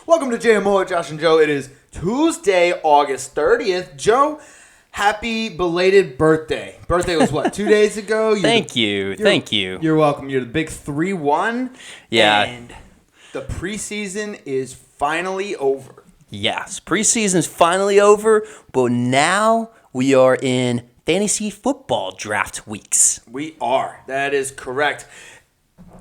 Welcome to JMO, Josh and Joe. It is Tuesday, August 30th. Joe, happy belated birthday. Birthday was what, 2 days ago? Thank you. You're welcome. You're the big 3-1. Yeah. And the preseason is finally over. Yes, preseason's finally over, but now we are in fantasy football draft weeks. We are. That is correct.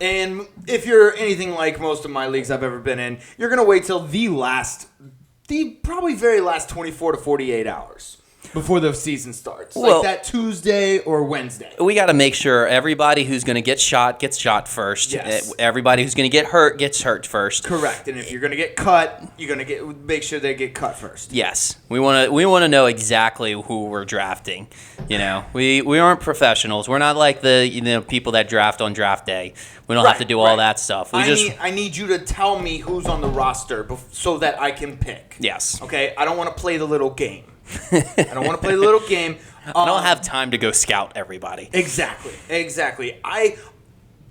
And if you're anything like most of my leagues I've ever been in, you're going to wait till the probably very last 24 to 48 hours before the season starts. Well, like that Tuesday or Wednesday. We got to make sure everybody who's going to get shot gets shot first. Yes. Everybody who's going to get hurt gets hurt first. Correct. And if you're going to get cut, you're going to make sure they get cut first. Yes. We want to know exactly who we're drafting. You know, we aren't professionals. We're not like the people that draft on draft day. We don't have to do all that stuff. I need you to tell me who's on the roster so that I can pick. Yes. Okay? I don't want to play the little game. I don't want to play the little game. I don't have time to go scout everybody. Exactly.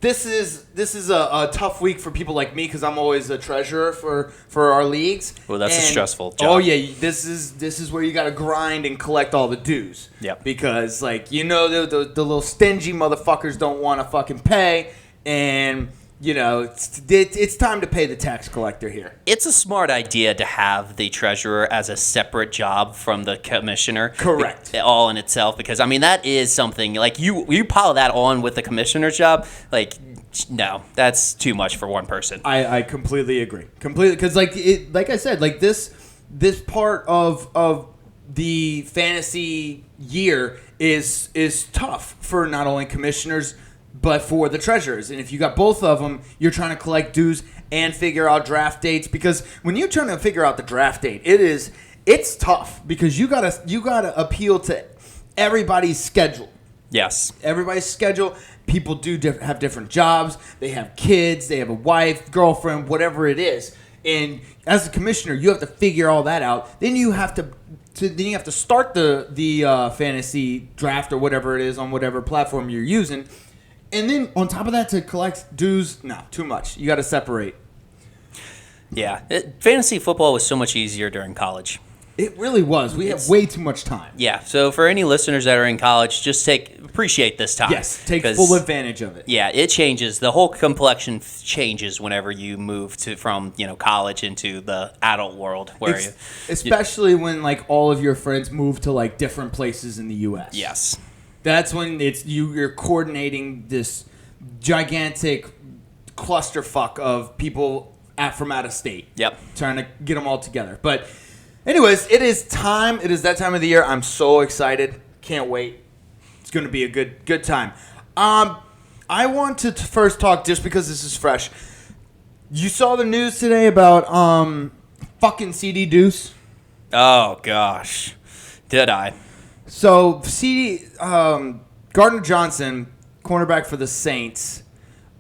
This is a tough week for people like me because I'm always a treasurer for our leagues. Well, that's a stressful job. Oh yeah, this is where you got to grind and collect all the dues. Yep. Because the little stingy motherfuckers don't want to fucking pay, and it's time to pay the tax collector here. It's a smart idea to have the treasurer as a separate job from the commissioner. Correct. All in itself, because I mean that is something like you pile that on with the commissioner's job. Like, no, that's too much for one person. I completely agree. Completely, because like I said, like this part of the fantasy year is tough for not only commissioners but for the treasurers. And if you got both of them, you're trying to collect dues and figure out draft dates. Because when you're trying to figure out the draft date, it's tough because you gotta appeal to everybody's schedule. Yes. Everybody's schedule. People have different jobs. They have kids. They have a wife, girlfriend, whatever it is. And as a commissioner, you have to figure all that out. Then you have to start the fantasy draft or whatever it is on whatever platform you're using. And then on top of that, to collect dues, no, too much. You got to separate. Yeah, fantasy football was so much easier during college. It really was. We have way too much time. Yeah, so for any listeners that are in college, just appreciate this time. Yes, take full advantage of it. Yeah, it changes. The whole complexion changes whenever you move from college into the adult world, especially when like all of your friends move to like different places in the U.S. Yes. That's when you're coordinating this gigantic clusterfuck of people from out of state. Yep. Trying to get them all together. But anyways, it is time. It is that time of the year. I'm so excited. Can't wait. It's going to be a good time. I want to first talk, just because this is fresh. You saw the news today about fucking CD Deuce? Oh, gosh. Did I? So, Gardner Johnson, cornerback for the Saints,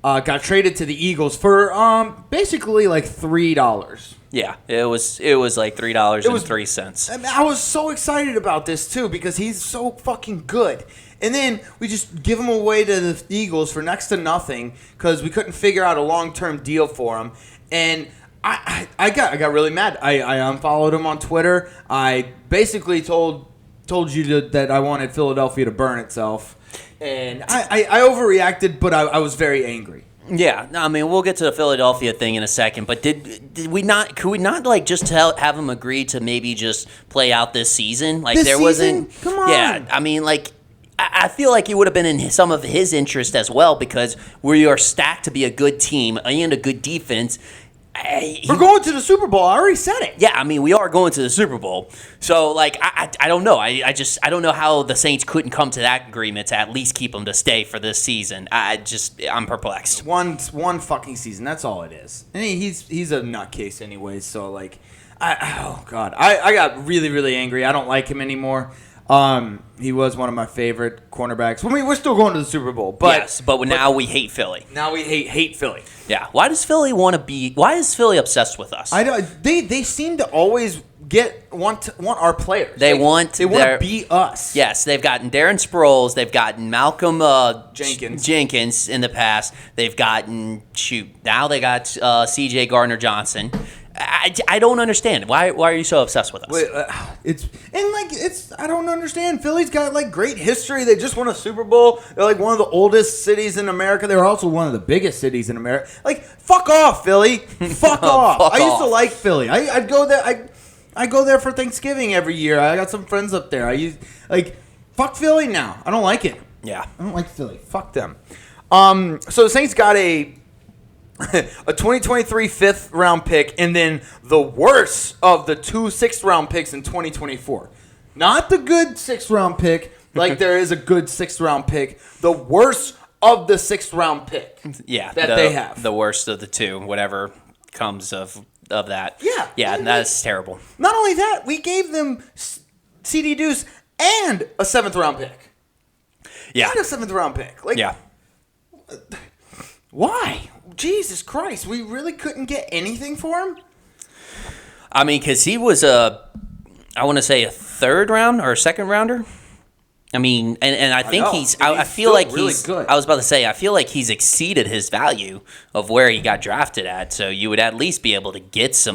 got traded to the Eagles for basically like $3. Yeah, it was like $3.03. I was so excited about this too because he's so fucking good. And then we just give him away to the Eagles for next to nothing because we couldn't figure out a long-term deal for him. And I got really mad. I unfollowed him on Twitter. I basically told you that I wanted Philadelphia to burn itself. And I overreacted, but I was very angry. Yeah, I mean, we'll get to the Philadelphia thing in a second, but could we not like just have him agree to maybe just play out this season? Like this there season? wasn't. Come on. Yeah, I mean, like I feel like it would have been in some of his interest as well because we are stacked to be a good team and a good defense. We're going to the Super Bowl. I already said it. Yeah, I mean, we are going to the Super Bowl. So, like, I don't know. I don't know how the Saints couldn't come to that agreement to at least keep him to stay for this season. I'm perplexed. One fucking season. That's all it is. And he's a nutcase anyways. So, like, I got really, really angry. I don't like him anymore. He was one of my favorite cornerbacks. I mean, we're still going to the Super Bowl, but now we hate Philly. Now we hate Philly. Yeah. Why is Philly obsessed with us? I know they seem to always want our players. They want to beat us. Yes, they've gotten Darren Sproles, they've gotten Malcolm Jenkins in the past. They've gotten now they got C.J. Gardner Johnson. I don't understand. Why are you so obsessed with us? Wait, I don't understand. Philly's got like great history. They just won a Super Bowl. They're like one of the oldest cities in America. They're also one of the biggest cities in America. Like, fuck off, Philly. Fuck off. Fuck I used to off. like Philly. I'd go there. I go there for Thanksgiving every year. I got some friends up there. Fuck Philly now. I don't like it. Yeah. I don't like Philly. Fuck them. So the Saints got a 2023 fifth round pick, and then the worst of the 2 sixth round picks in 2024. Not the good sixth round pick, like there is a good sixth round pick. The worst of the sixth round pick. Yeah. They have. The worst of the two, whatever comes of that. Yeah. Yeah, that's terrible. Not only that, we gave them CD Deuce and a 7th round pick. Yeah. And a 7th round pick. Like, Yeah. Why? Jesus Christ. We really couldn't get anything for him? I mean, because he was I want to say a 3rd round or a 2nd rounder. I mean, and I think I feel like really he's good. I was about to say, I feel like he's exceeded his value of where he got drafted at. So you would at least be able to get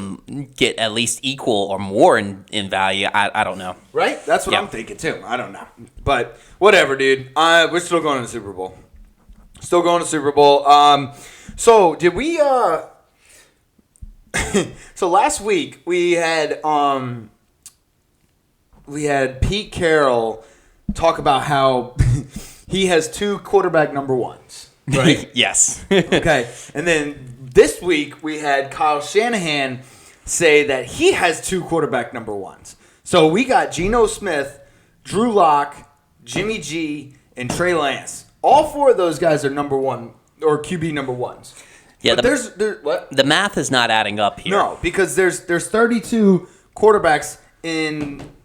at least equal or more in value. I don't know. Right? That's what I'm thinking too. I don't know. But whatever, dude. We're still going to the Super Bowl. Still going to the Super Bowl. So did we so last week we had Pete Carroll talk about how he has 2 quarterback number ones, right? Yes. Okay. And then this week we had Kyle Shanahan say that he has 2 quarterback number ones. So we got Geno Smith, Drew Lock, Jimmy G, and Trey Lance. All 4 of those guys are number 1 or QB number 1s. Yeah, but there's what? The math is not adding up here. No, because there's 32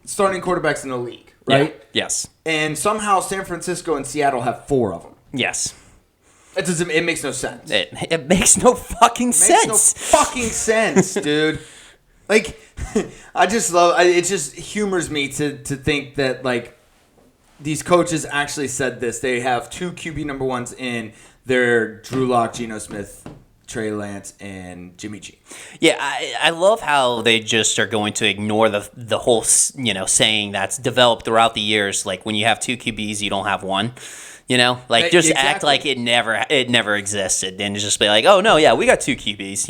starting quarterbacks in the league, right? Yeah. Yes. And somehow San Francisco and Seattle have 4 of them. Yes. It makes no sense. It makes no fucking sense. Makes no fucking sense, dude. Like, I just love it. Just humors me to think that like these coaches actually said this. They have 2 QB number 1s in their Drew Lock, Geno Smith, Trey Lance, and Jimmy G. Yeah, I love how they just are going to ignore the whole saying that's developed throughout the years. Like when you have 2 QBs, you don't have 1. Like just act like it never existed, and just be like, oh no, yeah, we got 2 QBs.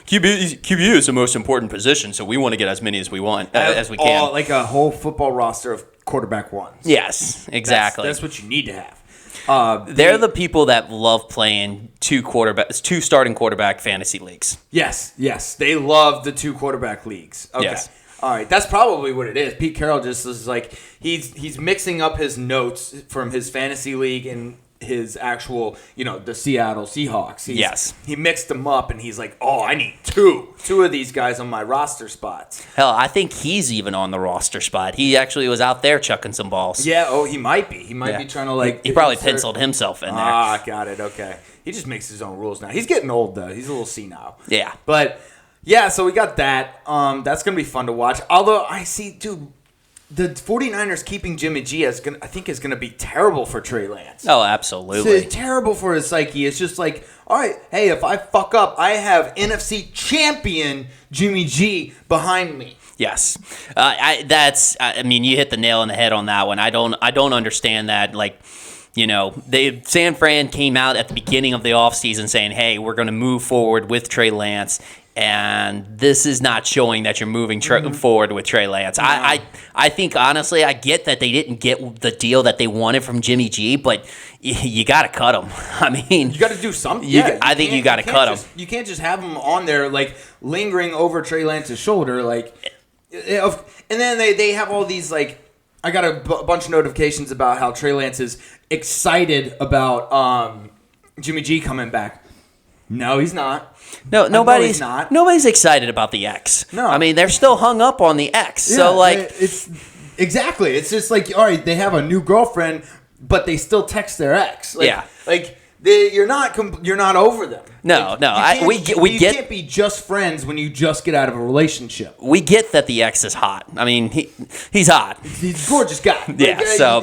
QB is the most important position, so we want to get as many as we want as we can. Like a whole football roster of quarterback 1s. Yes, exactly. That's what you need to have. They're the people that love playing 2 starting quarterback fantasy leagues. Yes. They love the 2 quarterback leagues. Okay. Yes. All right. That's probably what it is. Pete Carroll just is like he's mixing up his notes from his fantasy league and his actual, the Seattle Seahawks. He mixed them up and he's like, oh, I need 2 of these guys on my roster spots. Hell, I think he's even on the roster spot. He actually was out there chucking some balls. Yeah. Oh, he might be. He might be trying to He probably penciled himself in there. Ah, got it. Okay. He just makes his own rules now. He's getting old though. He's a little senile. Yeah. But yeah, so we got that. That's gonna be fun to watch. Although I see, dude, the 49ers keeping Jimmy G I think is gonna be terrible for Trey Lance. Oh, absolutely. It's terrible for his psyche. It's just like, all right, hey, if I fuck up, I have NFC champion Jimmy G behind me. Yes, I mean, you hit the nail on the head on that one. I don't understand that. Like, San Fran came out at the beginning of the offseason saying, hey, we're going to move forward with Trey Lance. And this is not showing that you're moving forward with Trey Lance. No. I think, honestly, I get that they didn't get the deal that they wanted from Jimmy G, but you got to cut him. I mean, you got to do something. I think you got to cut him. You can't just have him on there, like, lingering over Trey Lance's shoulder. Like, and then they have all these, like, I got a bunch of notifications about how Trey Lance is excited about Jimmy G coming back. No, he's not. No, nobody's excited about the X. No. I mean, they're still hung up on the X. Yeah, so, like... It's just like, all right, they have a new girlfriend, but they still text their ex. Like, yeah. Like, you're not over them. No, like, no. You can't be just friends when you just get out of a relationship. We get that the X is hot. I mean, he's hot. He's a gorgeous guy. Yeah, like, so...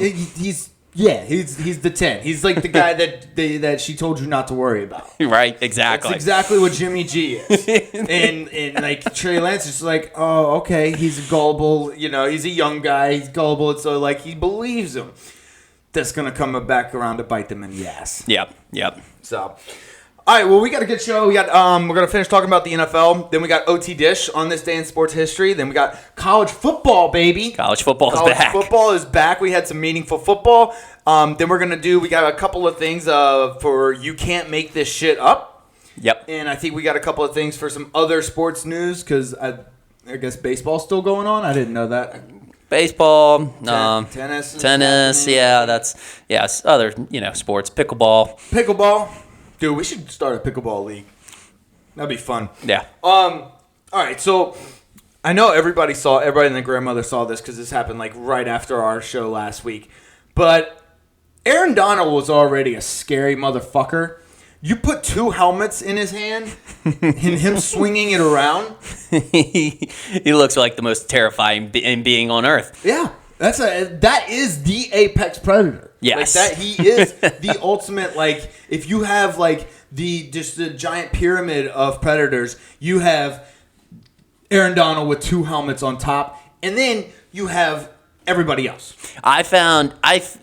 Yeah, he's the 10. He's like the guy that she told you not to worry about. Right, exactly. That's exactly what Jimmy G is. and like Trey Lance is like, oh, okay, he's gullible. He's a young guy. He's gullible. And so like he believes him. That's gonna come back around to bite them in the ass. Yep. So. All right, well, we got a good show. We're going to finish talking about the NFL. Then we got OTDISH on this day in sports history. Then we got college football, baby. College football is back. College football is back. We had some meaningful football. Then we're going to we got a couple of things for You Can't Make This Shit Up. Yep. And I think we got a couple of things for some other sports news because I guess baseball's still going on. I didn't know that. Baseball, tennis. Yeah, other sports. Pickleball. Dude, we should start a pickleball league. That'd be fun. Yeah. All right, so I know everybody and their grandmother saw this because this happened like right after our show last week. But Aaron Donald was already a scary motherfucker. You put 2 helmets in his hand and him swinging it around. He looks like the most terrifying being on earth. Yeah. That is the apex predator. Yes. Like he is the ultimate, like, if you have, like, the giant pyramid of predators, you have Aaron Donald with 2 helmets on top, and then you have everybody else. I guess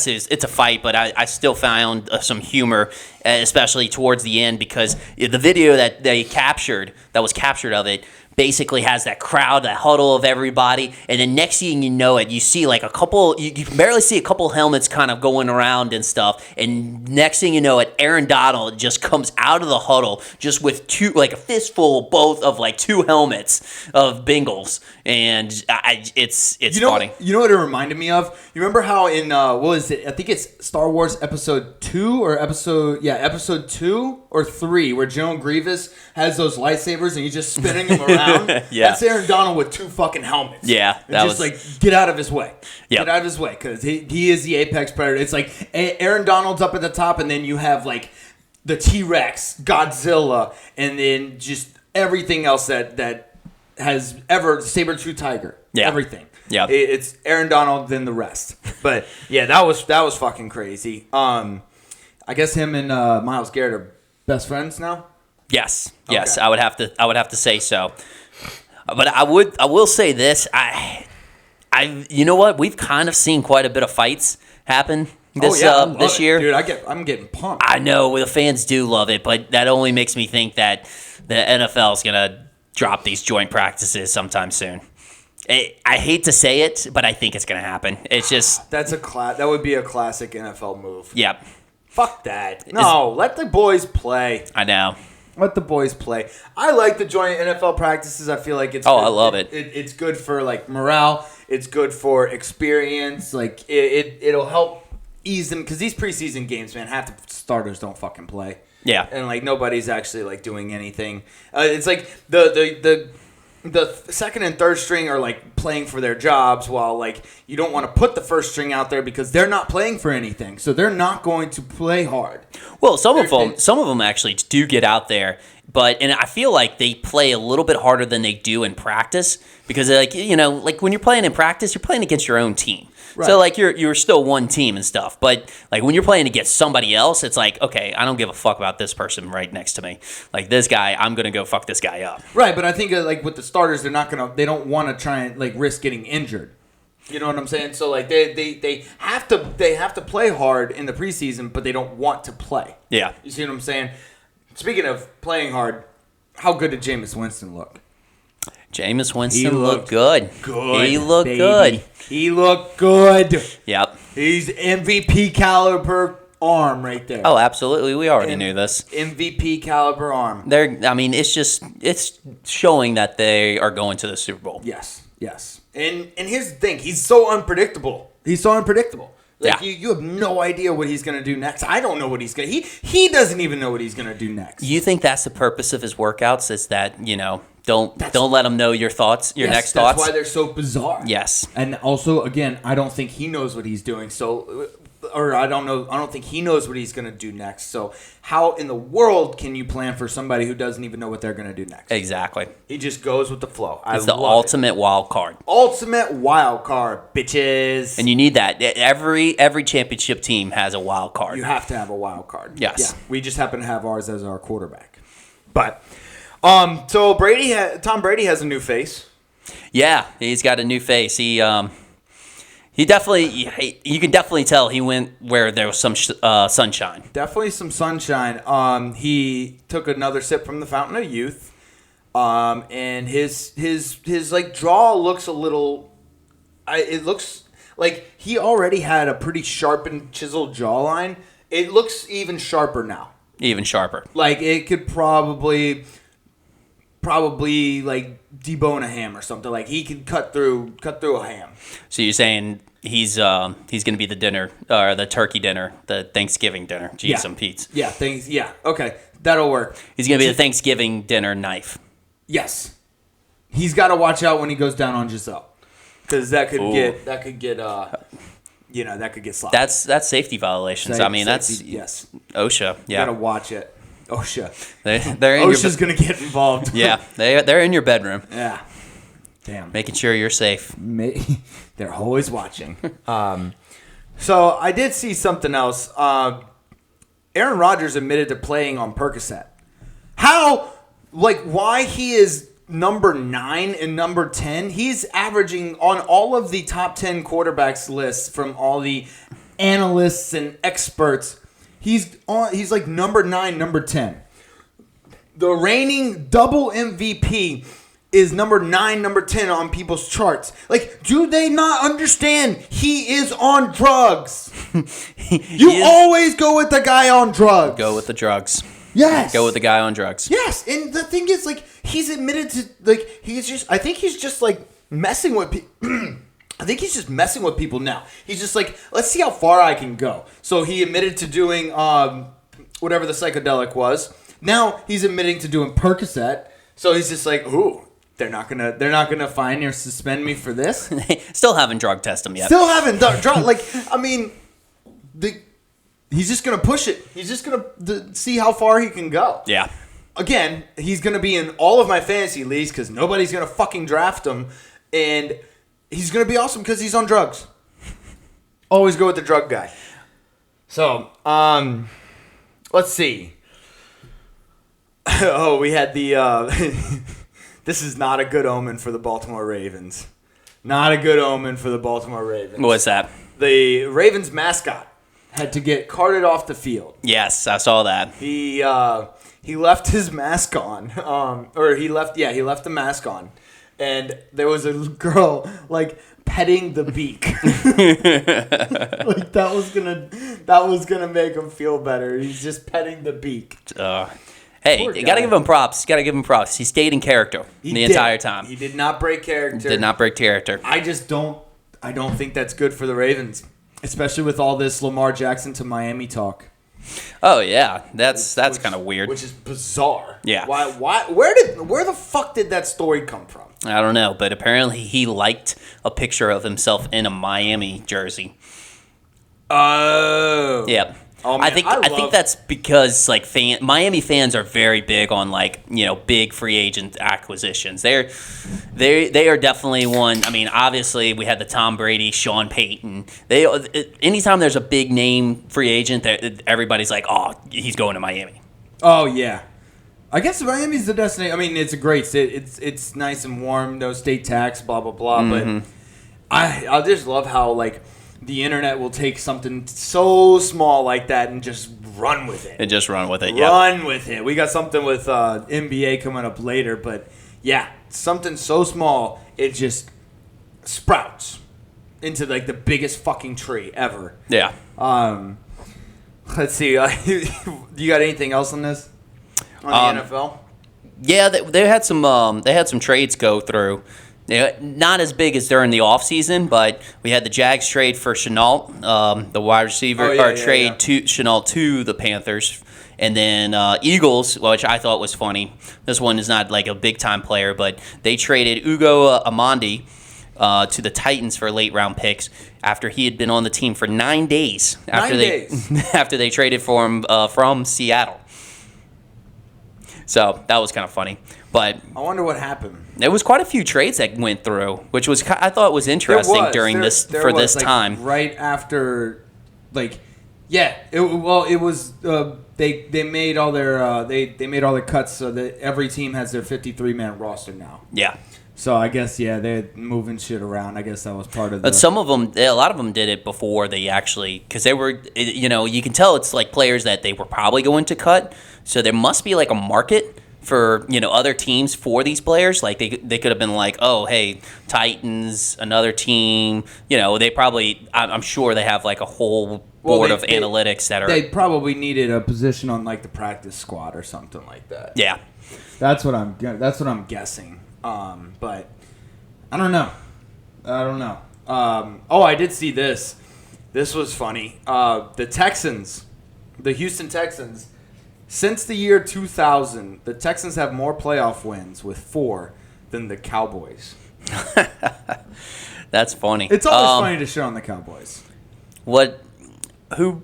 it's a fight, but I still found some humor, especially towards the end, because the video that was captured of it, basically has that crowd, that huddle of everybody, and then next thing you know it, you see like a couple, you can barely see a couple helmets kind of going around and stuff, and next thing you know it, Aaron Donald just comes out of the huddle just with a fistful both of like 2 helmets of Bengals, and it's funny. You know what it reminded me of? You remember how in, what was it? I think it's Star Wars Episode 2 or Episode 2 or 3, where General Grievous has those lightsabers and he's just spinning them around. Yeah. That's Aaron Donald with 2 fucking helmets. Yeah. Get out of his way. Yep. Get out of his way, because he is the apex predator. It's like Aaron Donald's up at the top, and then you have like the T-Rex, Godzilla, and then just everything else that has ever, saber-tooth tiger. Yeah. Everything. Yeah. It's Aaron Donald, then the rest. But yeah, that was fucking crazy. I guess him and Myles Garrett are best friends now. Yes, Okay. I would have to say so. But I will say this. You know what? We've kind of seen quite a bit of fights happen this year. Dude, I'm getting pumped. I know the fans do love it, but that only makes me think that the NFL is gonna drop these joint practices sometime soon. I hate to say it, but I think it's gonna happen. It's just that would be a classic NFL move. Yep. Fuck that. No, let the boys play. I know. Let the boys play. I like the joint NFL practices. I feel like it's good. I love it. It's good for like morale. It's good for experience. Like it'll help ease them, because these preseason games, man, half the starters don't fucking play. Yeah. And like nobody's actually like doing anything. It's like the second and third string are like playing for their jobs, while like you don't want to put the first string out there because they're not playing for anything, so they're not going to play hard. Well, some of them actually do get out there, and I feel like they play a little bit harder than they do in practice, because like when you're playing in practice, you're playing against your own team. Right. So like you're still one team and stuff, but like when you're playing against somebody else, it's like, okay, I don't give a fuck about this person right next to me. Like this guy, I'm gonna go fuck this guy up. Right, but I think like with the starters, they don't want to try and like risk getting injured. You know what I'm saying? So like they have to play hard in the preseason, but they don't want to play. Yeah. You see what I'm saying? Speaking of playing hard, how good did Jameis Winston look? Jameis Winston looked good. He looked baby. good. He looked good. Yep. He's MVP caliber arm right there. Oh, absolutely. We already knew this. MVP caliber arm. It's showing that they are going to the Super Bowl. Yes. And here's the thing. He's so unpredictable. Like, yeah. You have no idea what he's going to do next. I don't know what he's going to... He doesn't even know what he's going to do next. You think that's the purpose of his workouts, is that, don't let him know your thoughts, next thoughts? That's why they're so bizarre. Yes. And also, again, I don't think he knows what he's doing. So or I don't think he knows what he's going to do next. So how in the world can you plan for somebody who doesn't even know what they're going to do next? Exactly. He just goes with the flow. It's the ultimate wild card. Ultimate wild card, bitches. And you need that. Every championship team has a wild card. You have to have a wild card. Yes. Yeah, we just happen to have ours as our quarterback. But so Tom Brady has a new face. Yeah, he's got a new face. He definitely, you can definitely tell he went where there was some sunshine. Definitely some sunshine. He took another sip from the fountain of youth, and his like jaw looks a little. It looks like he already had a pretty sharp and chiseled jawline. It looks even sharper now. Even sharper. Like it could probably like debone a ham or something. Like he could cut through a ham. So you're saying he's going to be the dinner or the turkey dinner, the Thanksgiving dinner. Jeez, some Pete's. Yeah, things. Yeah, okay, that'll work. He's going to be the Thanksgiving dinner knife. Yes, he's got to watch out when he goes down on Giselle, because that could get sloppy. That's safety violations. That's yes. OSHA. Yeah, gotta watch it. OSHA. They're in OSHA's gonna get involved. Yeah, they're in your bedroom. Yeah. Damn. Making sure you're safe. They're always watching. So I did see something else. Aaron Rodgers admitted to playing on Percocet. How? Like, why he is number 9 and number 10? He's averaging on all of the top 10 quarterbacks lists from all the analysts and experts. He's like number 9, number 10. The reigning double MVP is number 9, number 10 on people's charts. Like, do they not understand he is on drugs? Always go with the guy on drugs. Go with the drugs. Yes. Go with the guy on drugs. Yes, and the thing is, like, he's admitted to, like, I think he's just, like, messing with people. I think he's just messing with people now. He's just like, let's see how far I can go. So he admitted to doing whatever the psychedelic was. Now he's admitting to doing Percocet. So he's just like, ooh, they're not gonna fine or suspend me for this. Still haven't drug tested him yet. Still haven't drug. Like, I mean, he's just gonna push it. He's just gonna see how far he can go. Yeah. Again, he's gonna be in all of my fantasy leagues because nobody's gonna fucking draft him, and he's gonna be awesome because he's on drugs. Always go with the drug guy. So, let's see. Oh, we had the. This is not a good omen for the Baltimore Ravens. Not a good omen for the Baltimore Ravens. What's that? The Ravens mascot had to get carted off the field. Yes, I saw that. He left his mask on, he left the mask on, and there was a girl like petting the beak. Like that was gonna make him feel better. He's just petting the beak. Hey, you gotta give him props. He stayed in character entire time. He did not break character. I don't think that's good for the Ravens, especially with all this Lamar Jackson to Miami talk. Oh yeah, that's kind of weird. Which is bizarre. Yeah. Why? Where the fuck did that story come from? I don't know, but apparently he liked a picture of himself in a Miami jersey. Oh. Yeah. Oh, man, I think that's because like Miami fans are very big on like, you know, big free agent acquisitions. They are definitely one. I mean, obviously we had the Tom Brady, Sean Payton. Anytime there's a big name free agent, everybody's like, oh, he's going to Miami. Oh yeah, I guess Miami's the destination. I mean, it's a great city. It's nice and warm, no state tax, blah blah blah. Mm-hmm. But I just love how like the internet will take something so small like that and just run with it. Run with it. We got something with NBA coming up later, but yeah, something so small it just sprouts into like the biggest fucking tree ever. Yeah. Let's see. You got anything else on this? On the NFL? Yeah, they had some trades go through. Not as big as during the offseason, but we had the Jags trade for Chenault, the wide receiver, to Chenault to the Panthers. And then Eagles, which I thought was funny. This one is not like a big-time player, but they traded Ugo Amandi to the Titans for late round picks after he had been on the team for 9 days. After they traded for him from Seattle. So that was kind of funny. But I wonder what happened. There was quite a few trades that went through, which was I thought was interesting during this time. Right after, it was they made all their they made all their cuts so that every team has their 53-man roster now. Yeah. So I guess they're moving shit around. I guess that was part of the. But some of them, a lot of them did it before they actually, because they were, you can tell it's like players that they were probably going to cut. So there must be like a market for other teams for these players. Like they could have been like, oh hey, Titans, another team. They probably, I'm sure they have like a whole board of analytics that are. They probably needed a position on like the practice squad or something like that. Yeah, that's what I'm guessing. But I don't know. I did see this. This was funny. The Houston Texans. Since the year 2000, the Texans have more playoff wins with 4 than the Cowboys. That's funny. It's always funny to shit on the Cowboys. Who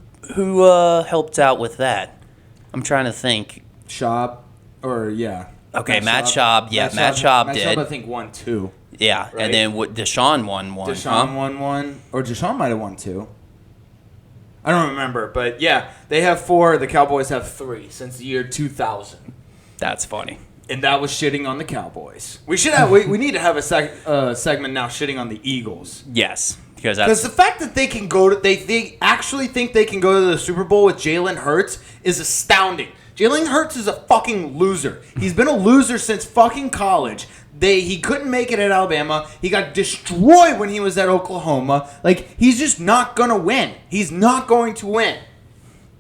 helped out with that? I'm trying to think. Schaub, Okay, Matt Schaub. Yeah, Matt Schaub did. Matt Schaub, I think, won 2. Yeah, right? And then Deshaun won 1. Deshaun won 1, or Deshaun might have won 2. I don't remember, but yeah, they have 4. The Cowboys have 3 since the year 2000. That's funny. And that was shitting on the Cowboys. We should have. we need to have a segment now shitting on the Eagles. Yes, because the fact that they can go to they actually think they can go to the Super Bowl with Jalen Hurts is astounding. Jalen Hurts is a fucking loser. He's been a loser since fucking college. He couldn't make it at Alabama. He got destroyed when he was at Oklahoma. He's just not going to win. He's not going to win.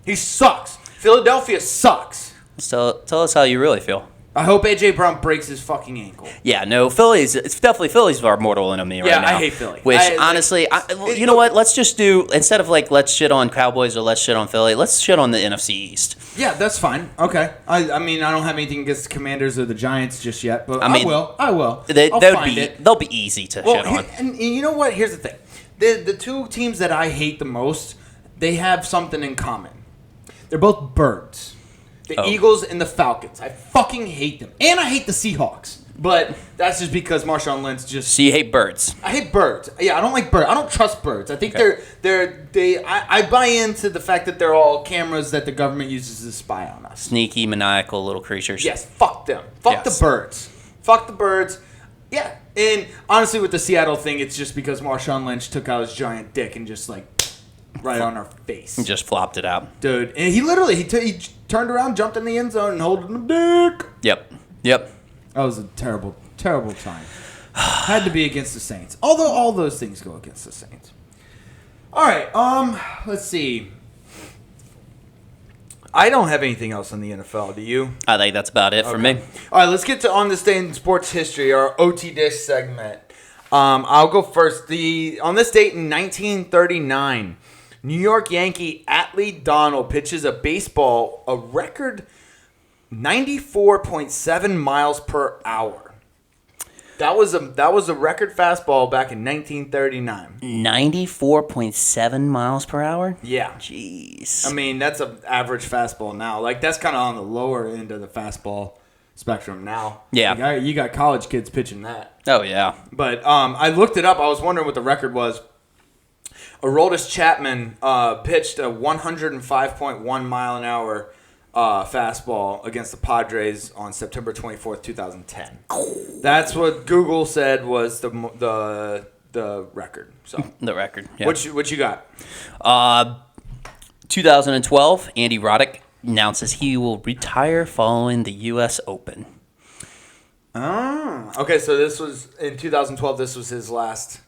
He sucks. Philadelphia sucks. So tell us how you really feel. I hope A.J. Brown breaks his fucking ankle. Yeah, no, Phillies are mortal enemy right now. Yeah, I hate Philly. Which, honestly, you know what? Let's just do, instead of let's shit on Cowboys or let's shit on Philly, let's shit on the NFC East. Yeah, that's fine. Okay. I mean, I don't have anything against the Commanders or the Giants just yet, but I will. They'll be easy to shit on. And you know what? Here's the thing. The 2 teams that I hate the most, they have something in common. They're both birds. The Eagles and the Falcons. I fucking hate them. And I hate the Seahawks. But that's just because Marshawn Lynch just... So you hate birds? I hate birds. Yeah, I don't like birds. I don't trust birds. I think I buy into the fact that they're all cameras that the government uses to spy on us. Sneaky, maniacal little creatures. Yes, fuck them. Fuck the birds. Fuck the birds. Yeah. And honestly, with the Seattle thing, it's just because Marshawn Lynch took out his giant dick and just right on our face. Just flopped it out. Dude, and he literally, he turned around, jumped in the end zone, and holding the dick. Yep. That was a terrible, terrible time. Had to be against the Saints. Although all those things go against the Saints. All right, let's see. I don't have anything else on the NFL, do you? I think that's about it for me. All right, let's get to On This Day in Sports History, our OTDISH segment. I'll go first. On this date in 1939, New York Yankee Atlee Donald pitches a record 94.7 miles per hour. That was a record fastball back in 1939. 94.7 miles per hour? Yeah. Jeez. I mean, that's an average fastball now. That's kind of on the lower end of the fastball spectrum now. Yeah. You got college kids pitching that. Oh, yeah. But I looked it up. I was wondering what the record was. Aroldis Chapman pitched a 105.1 mile an hour fastball against the Padres on September 24th, 2010. That's what Google said was the record. So the record. Yeah. What you got? 2012, Andy Roddick announces he will retire following the U.S. Open. Okay. So this was in 2012. This was his last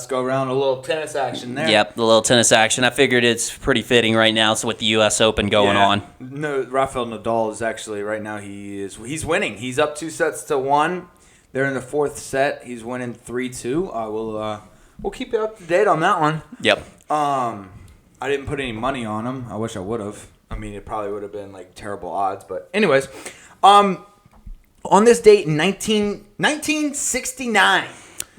go around. A little tennis action there. Yep, a little tennis action. I figured it's pretty fitting right now. So with the U.S. Open going on. No, Rafael Nadal is actually right now. He's winning. He's up 2-1. They're in the 4th set. He's winning 3-2. We'll keep you up to date on that one. Yep. I didn't put any money on him. I wish I would have. I mean, it probably would have been terrible odds. But anyways, on this date in 1969.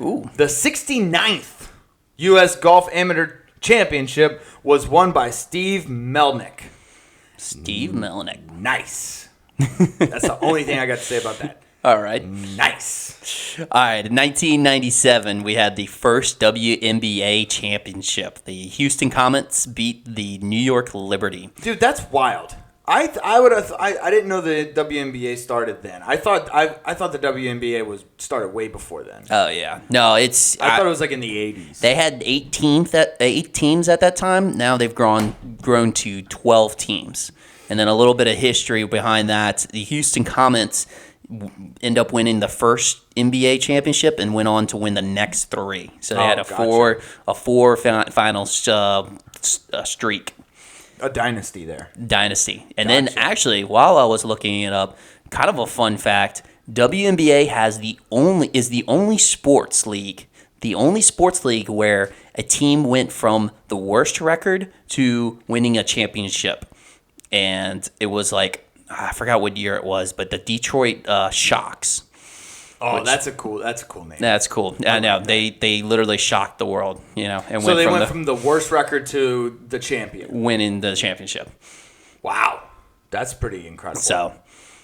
Ooh. The 69th U.S. Golf Amateur Championship was won by Steve Melnick. Steve Melnick. Nice. That's the only thing I got to say about that. All right. Nice. All right. In 1997, we had the first WNBA championship. The Houston Comets beat the New York Liberty. Dude, that's wild. I didn't know the WNBA started then. I thought the WNBA started way before then. Oh yeah, no, I thought it was like in the 80s. They had 8 teams at that time. Now they've grown to 12 teams, and then a little bit of history behind that. The Houston Comets end up winning the first NBA championship and went on to win the next 3. So they had a four final streak. A dynasty there. Dynasty. And then actually, while I was looking it up, kind of a fun fact, WNBA is the only sports league where a team went from the worst record to winning a championship. And it was like, I forgot what year it was, but the Detroit Shocks. Oh, that's a cool name. That's cool. I know. They literally shocked the world, and so they went from the worst record to the champion, winning the championship. Wow, that's pretty incredible. So,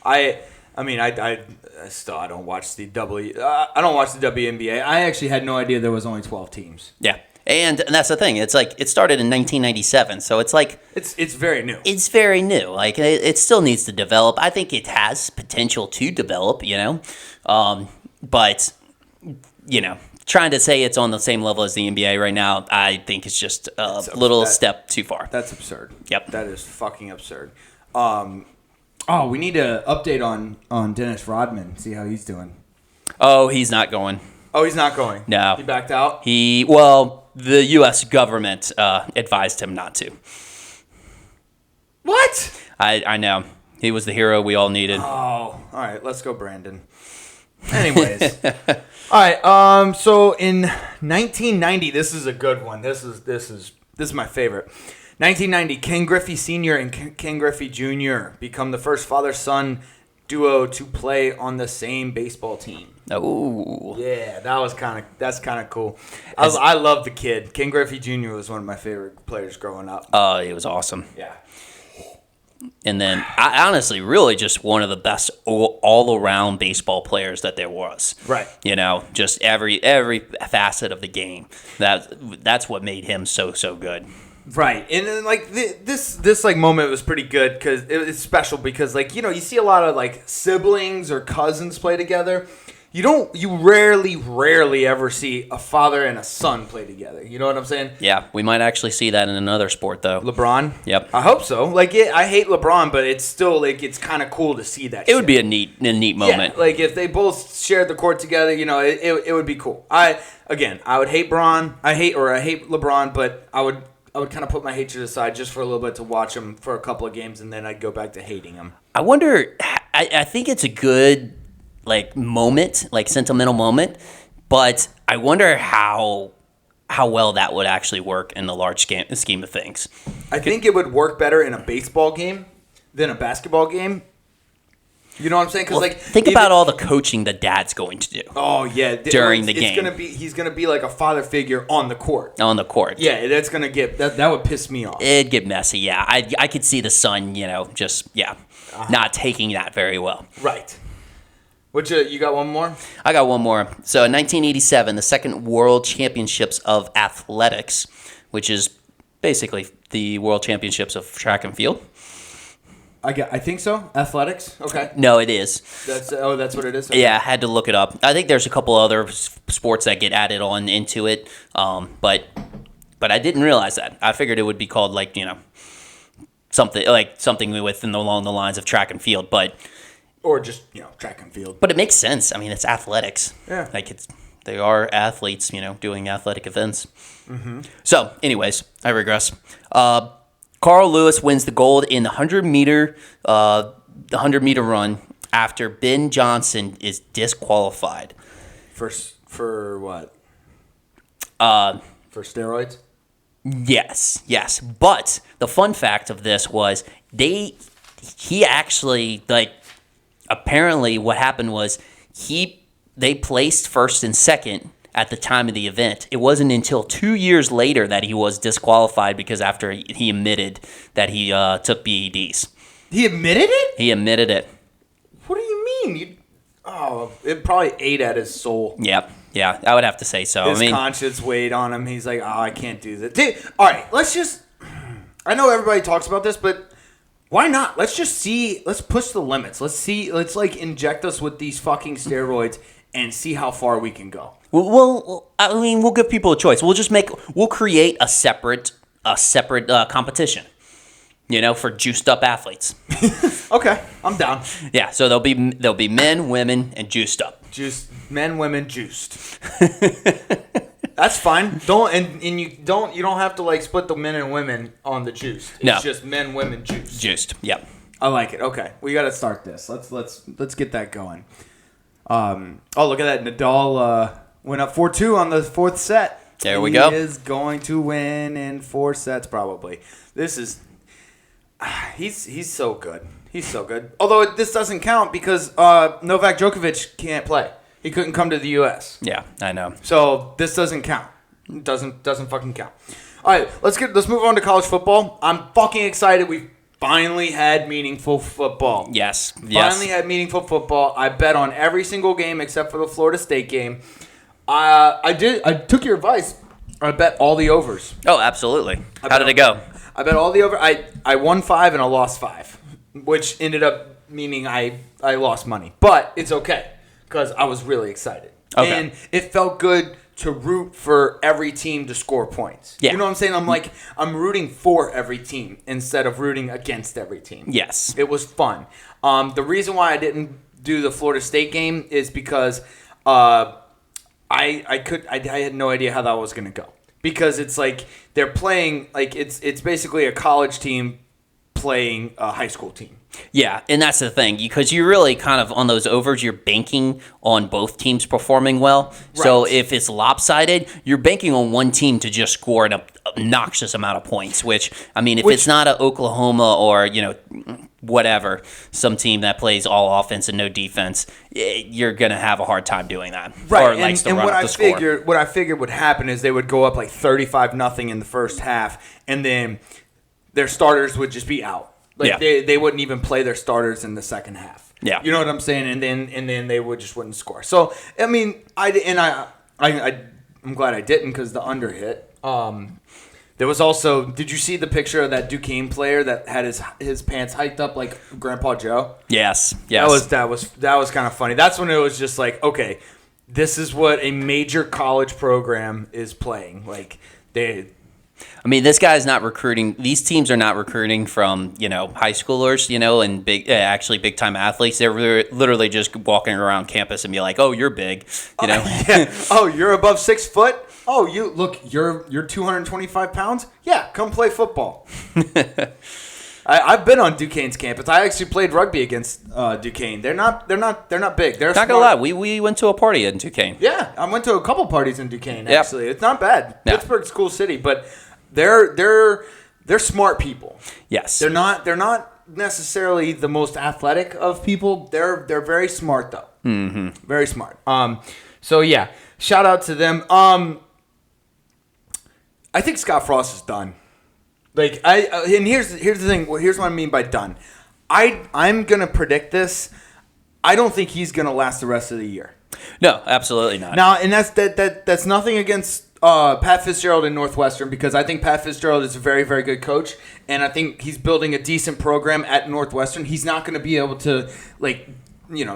I don't watch the WNBA. I actually had no idea there was only 12 teams. Yeah. And that's the thing. It's like it started in 1997, so it's like it's very new. It's very new. Like it still needs to develop. I think it has potential to develop, but trying to say it's on the same level as the NBA right now, I think it's just a little step too far. That's absurd. Yep, that is fucking absurd. We need to update on Dennis Rodman. See how he's doing. Oh, he's not going. Oh, he's not going. No, he backed out. The U.S. government advised him not to. What? I know. He was the hero we all needed. Oh, all right. Let's go, Brandon. Anyways. All right. So in 1990, this is a good one. This is my favorite. 1990, Ken Griffey Sr. and Ken Griffey Jr. become the first father-son duo to play on the same baseball team. Oh, yeah, that's kind of cool. I love the kid. Ken Griffey Jr. was one of my favorite players growing up. Oh, he was awesome. Yeah. And then, I honestly, really just one of the best all-around baseball players that there was. Right. Just every facet of the game. That's what made him so good. Right, and then this moment was pretty good because it's special because you see a lot of siblings or cousins play together. You rarely ever see a father and a son play together. You know what I'm saying? Yeah, we might actually see that in another sport though. LeBron. Yep. I hope so. I hate LeBron, but it's still it's kind of cool to see that. It would be a neat moment. Yeah, if they both shared the court together, it would be cool. I would hate Bron. I hate LeBron, but I would kind of put my hatred aside just for a little bit to watch him for a couple of games, and then I'd go back to hating him. I wonder. I think it's a good moment, sentimental moment, but I wonder how well that would actually work in the large scheme of things. I think it would work better in a baseball game than a basketball game. You know what I'm saying? Because think about all the coaching the dad's going to do. Oh yeah, during the game, he's gonna be like a father figure on the court. On the court, yeah, that's gonna get that would piss me off. It'd get messy. Yeah, I could see the son, not taking that very well. Right. You got one more? I got one more. So in 1987, the second World Championships of Athletics, which is basically the World Championships of track and field. I think so. Athletics? Okay. No, it is. That's what it is? Okay. Yeah, I had to look it up. I think there's a couple other sports that get added on into it, but I didn't realize that. I figured it would be called something along the lines of track and field, but or just track and field. But it makes sense. I mean, it's athletics. Yeah. They are athletes, doing athletic events. Mm-hmm. So, anyways, I regress. Carl Lewis wins the gold in the 100-meter run after Ben Johnson is disqualified. For what? For steroids? Yes. But the fun fact of this was he actually apparently what happened was they placed first and second at the time of the event. It wasn't until 2 years later that he was disqualified because after he admitted that he took BEDs. He admitted it? He admitted it. What do you mean? It probably ate at his soul. Yep. Yeah, I would have to say so. His conscience weighed on him. He's like, I can't do that. Dude, all right, I know everybody talks about this, but why not? Let's just see. Let's push the limits. Let's inject us with these fucking steroids and see how far we can go. We'll give people a choice. We'll create a separate competition. For juiced up athletes. Okay, I'm down. Yeah, so there'll be men, women, and juiced up. Men, women, juiced. That's fine. You don't have to split the men and women on the juice. It's just men, women, juiced. Juiced. Yep. I like it. Okay, we got to start this. Let's get that going. Look at that. Nadal went up 4-2 on the fourth set. There we go. He is going to win in 4 sets probably. This is. He's so good. He's so good. Although this doesn't count because Novak Djokovic can't play. He couldn't come to the U.S. Yeah, I know. So this doesn't count. It doesn't fucking count. All right, let's move on to college football. I'm fucking excited. We finally had meaningful football. Yes. Finally had meaningful football. I bet on every single game except for the Florida State game. I took your advice. I bet all the overs. Oh, absolutely. How did it go? I bet all the over. I won 5 and I lost 5, which ended up meaning I lost money. But it's okay because I was really excited. Okay. And it felt good to root for every team to score points. Yeah. You know what I'm saying? I'm rooting for every team instead of rooting against every team. Yes. It was fun. The reason why I didn't do the Florida State game is because I had no idea how that was going to go. Because it's they're playing it's basically a college team playing a high school team. Yeah, and that's the thing because you really kind of on those overs you're banking on both teams performing well. Right. So if it's lopsided, you're banking on one team to just score an obnoxious amount of points. Which it's not a Oklahoma or whatever, some team that plays all offense and no defense, you're gonna have a hard time doing that. Right, or likes to run up the score. What I figured would happen is they would go up 35-0 in the first half, and then their starters would just be out. They wouldn't even play their starters in the second half. Yeah, you know what I'm saying, and then they wouldn't score. So I'm glad I didn't because the under hit. There was also, did you see the picture of that Duquesne player that had his pants hiked up like Grandpa Joe? Yes. That was kind of funny. That's when it was just okay, this is what a major college program is playing. This guy's not recruiting. These teams are not recruiting from high schoolers, and big time athletes. They're literally just walking around campus and be like, "Oh, you're big," Yeah. Oh, you're above 6 foot. Oh, you're 225 pounds. Yeah, come play football. I've been on Duquesne's campus. I actually played rugby against Duquesne. They're not big. They're not gonna lie. We went to a party in Duquesne. Yeah, I went to a couple parties in Duquesne. Actually, It's not bad. Yeah. Pittsburgh's a cool city, but they're smart people. Yes, they're not necessarily the most athletic of people. They're very smart though. Mm-hmm. Very smart. So yeah, shout out to them. I think Scott Frost is done. And here's the thing. Here's what I mean by done. I'm gonna predict this. I don't think he's gonna last the rest of the year. No, absolutely not. Now, and that's nothing against Pat Fitzgerald in Northwestern because I think Pat Fitzgerald is a very, very good coach, and I think he's building a decent program at Northwestern. He's not going to be able to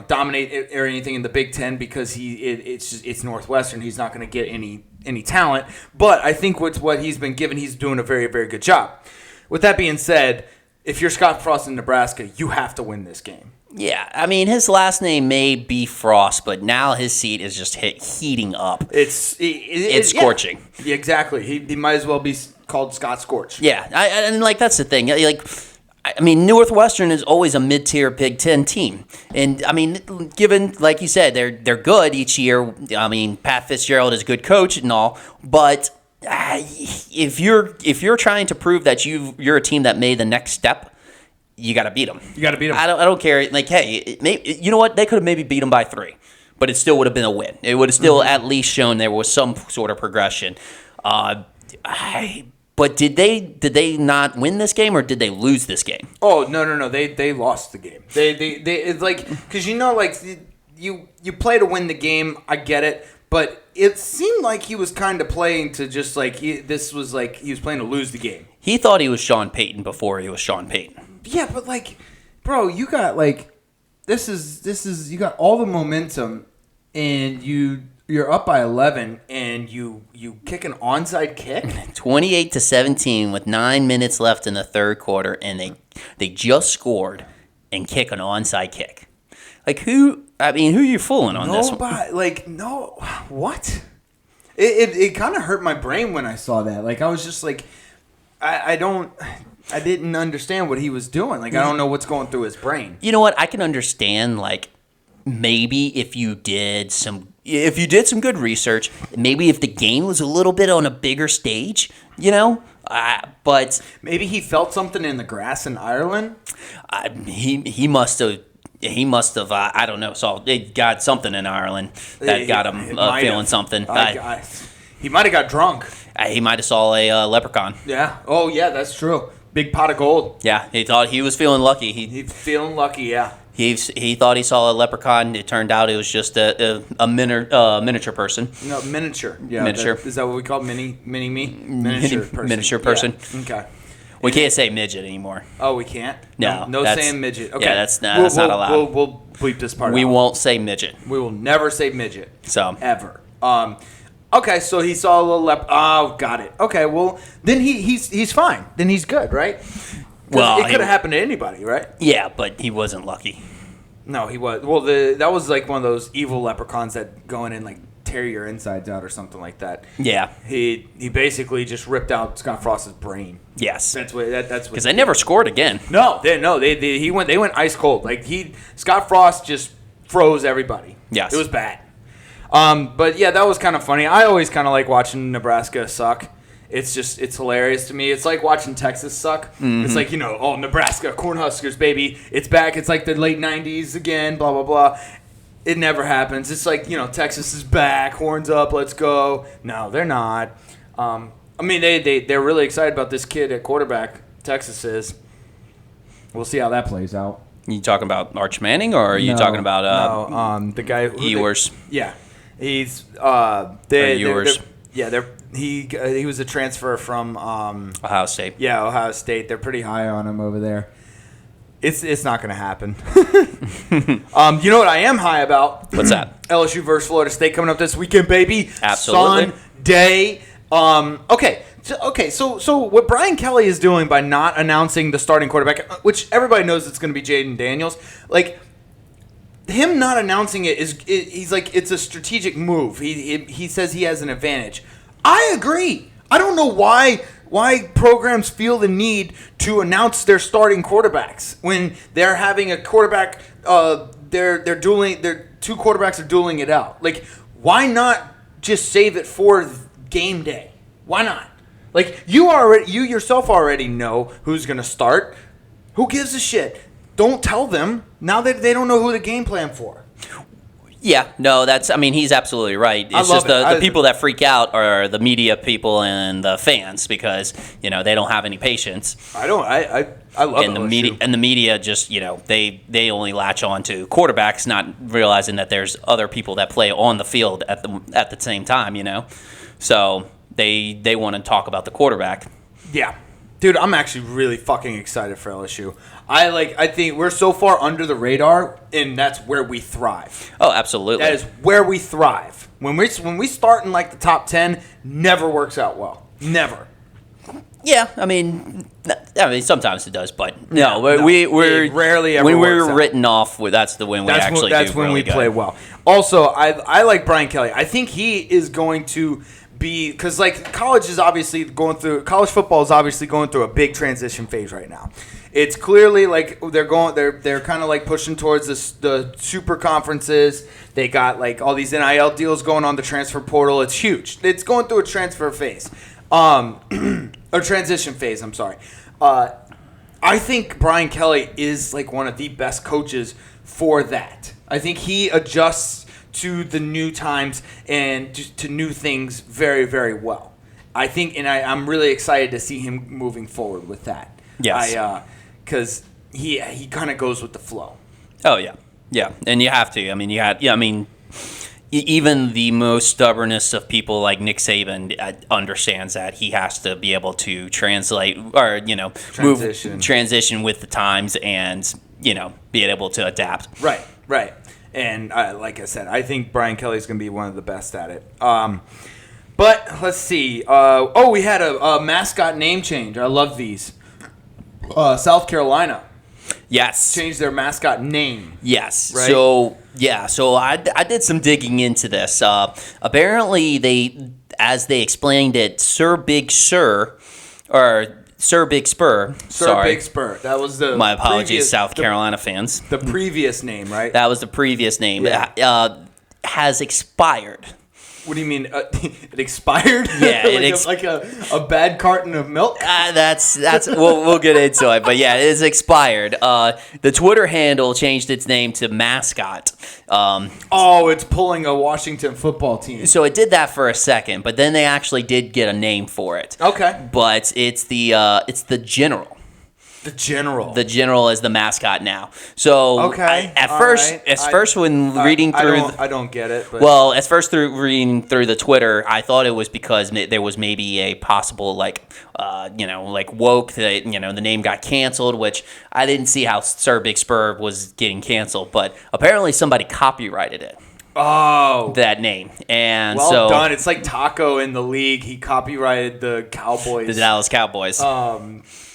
dominate or anything in the Big Ten because it's Northwestern. He's not going to get any talent, but I think with what he's been given, he's doing a very, very good job. With that being said, if you're Scott Frost in Nebraska, you have to win this game. Yeah, his last name may be Frost, but now his seat is just heating up. It's scorching. Yeah, exactly. He might as well be called Scott Scorch. Yeah, and that's the thing. Northwestern is always a mid-tier Big Ten team, and given like you said, they're good each year. Pat Fitzgerald is a good coach and all, but if you're trying to prove that you're a team that made the next step. You got to beat them. You got to beat them. I don't care. Hey, you know what? They could have maybe beat them by 3. but it still would have been a win. It would have still at least shown there was some sort of progression. But did they not win this game, or did they lose this game? Oh, no. They lost the game. They it's like, because like you play to win the game. I get it, but it seemed like he was kind of playing to just like he was playing to lose the game. He thought he was Sean Payton before he was Sean Payton. Yeah, but like, bro, you got like this is you got all the momentum, and you're up by 11, and you kick an onside kick. 28-17 with 9 minutes left in the third quarter, and they just scored and kick an onside kick. Like, who are you fooling on this one? Like, no, what? It kind of hurt my brain when I saw that. Like, I was just like, I didn't understand what he was doing. Like, I don't know what's going through his brain. You know what? I can understand, like, maybe if you did some good research, maybe if the game was a little bit on a bigger stage, but maybe he felt something in the grass in Ireland. He must have. I don't know. So it got something in Ireland that got him feeling something. He might have got drunk. He might have saw a leprechaun. Yeah. Oh, yeah. That's true. Big pot of gold. Yeah. He thought he was feeling lucky. He's feeling lucky. Yeah. He thought he saw a leprechaun. It turned out it was just a miniature person. No, miniature. Yeah, miniature. Is that what we call mini me? Miniature person. Miniature person. Yeah. Okay. We can't say midget anymore. Oh, we can't? No saying midget. Okay. Yeah, that's not allowed. We'll bleep this part out. We won't say midget. We will never say midget. So. Ever. Okay, so he saw a little Oh, got it. Okay, well, then he's fine. Then he's good, right? Well, it could have happened to anybody, right? Yeah, but he wasn't lucky. No, he was. Well, that was like one of those evil leprechauns that go in and like tear your insides out or something like that. Yeah. He basically just ripped out Scott Frost's brain. Yes. That's what. Because they never scored again. They went ice cold. Like Scott Frost just froze everybody. Yes. It was bad. But yeah, that was kind of funny. I always kind of like watching Nebraska suck. It's hilarious to me. It's like watching Texas suck. Mm-hmm. It's like, Nebraska, Cornhuskers, baby. It's back. It's like the late 90s again, blah, blah, blah. It never happens. It's like, Texas is back, horns up, let's go. No, they're not. They're really excited about this kid at quarterback, Texas is. We'll see how that plays out. You talking about Arch Manning, or are you talking about the guy who Ewers? Yeah. He's Ewers. He was a transfer from Ohio State. Yeah, Ohio State. They're pretty high on him over there. It's not going to happen. You know what I am high about? What's that? LSU versus Florida State coming up this weekend, baby. Absolutely. Sunday. So what Brian Kelly is doing by not announcing the starting quarterback, which everybody knows it's going to be Jaden Daniels, like him not announcing it he's like it's a strategic move. He says he has an advantage. I agree. I don't know why programs feel the need to announce their starting quarterbacks when they're having a quarterback. They're dueling. Their two quarterbacks are dueling it out. Like, why not just save it for game day? Why not? Like, you yourself already know who's gonna start. Who gives a shit? Don't tell them now that they don't know who to game plan for. Yeah, no, he's absolutely right. It's just the people that freak out are the media people and the fans because, they don't have any patience. I love and the media just, they only latch on to quarterbacks, not realizing that there's other people that play on the field at the same time, So they want to talk about the quarterback. Yeah. Dude, I'm actually really fucking excited for LSU. I think we're so far under the radar, and that's where we thrive. Oh, absolutely. That is where we thrive. When we start in like the top 10, never works out well. Never. Yeah, sometimes it does, but we're rarely ever. When we're written off, that's the when we actually do really good. That's when we play well. Also, I like Brian Kelly. I think he is going to be, because like college football is obviously going through a big transition phase right now. It's clearly like they're kind of like pushing towards the super conferences. They got like all these NIL deals going on, the transfer portal. It's huge. It's going through a transfer phase, a transition phase. I'm sorry. I think Brian Kelly is like one of the best coaches for that. I think he adjusts to the new times and to new things very, very well. I think, and I'm really excited to see him moving forward with that. Yes. Because he kind of goes with the flow. Oh yeah, yeah, and you have to. I mean, even the most stubbornest of people like Nick Saban understands that he has to be able to translate or transition with the times and be able to adapt. Right. And like I said, I think Brian Kelly's going to be one of the best at it. But let's see. We had a mascot name change. I love these. South Carolina. Yes. Changed their mascot name. Yes. Right? So I did some digging into this. Apparently, as they explained it, Sir Big Spur. Sir Big Spur. That was the my apologies, South Carolina fans. The previous name, right? That was the previous name. Yeah. Has expired. What do you mean? It expired? Yeah, like a bad carton of milk. That's we'll get into it, but yeah, it is expired. The Twitter handle changed its name to Mascot. It's pulling a Washington football team. So it did that for a second, but then they actually did get a name for it. Okay, but it's the General. The General. The General is the mascot now. So at first when reading through, I don't get it. But. Well, at first through reading through the Twitter, I thought it was because there was maybe a possible woke that the name got canceled, which I didn't see how Sir Big Spur was getting canceled, but apparently somebody copyrighted it. Oh, that name, and well done. It's like Taco in the league. He copyrighted the Cowboys, the Dallas Cowboys.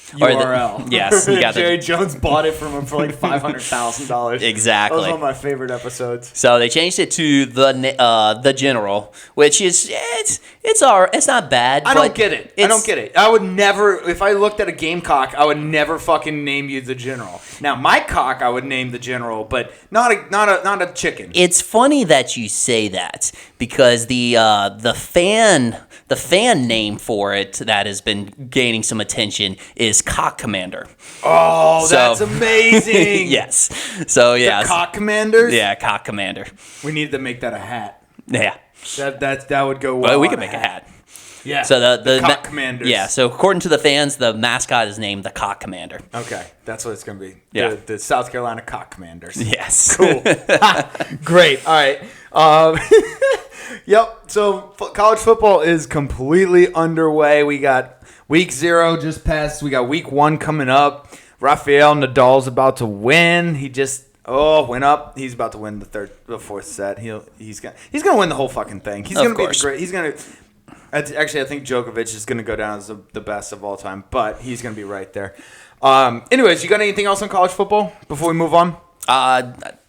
URL. Yes, you got Jerry Jones bought it from him for like $500,000. Exactly. That was one of my favorite episodes. So they changed it to the General, which is it's not bad. I don't get it. I would never, if I looked at a Gamecock, I would never fucking name you the General. Now my cock, I would name the General, but not a chicken. It's funny that you say that because the fan name for it that has been gaining some attention is Cock Commander. Oh, that's amazing. Yes. So yeah. The Cock Commanders? Yeah, Cock Commander. We need to make that a hat. Yeah. That would go well. We could make a hat. Yeah. So the Cock Commanders. Yeah. So according to the fans, the mascot is named the Cock Commander. Okay, that's what it's gonna be. Yeah. The South Carolina Cock Commanders. Yes. Cool. Great. All right. Yep. So college football is completely underway. We got week 0 just passed. We got week 1 coming up. Rafael Nadal's about to win. He just went up. He's about to win the fourth set. He's gonna win the whole fucking thing. He's gonna be great. He's gonna. Actually, I think Djokovic is going to go down as the best of all time, but he's going to be right there. Anyways, you got anything else on college football before we move on?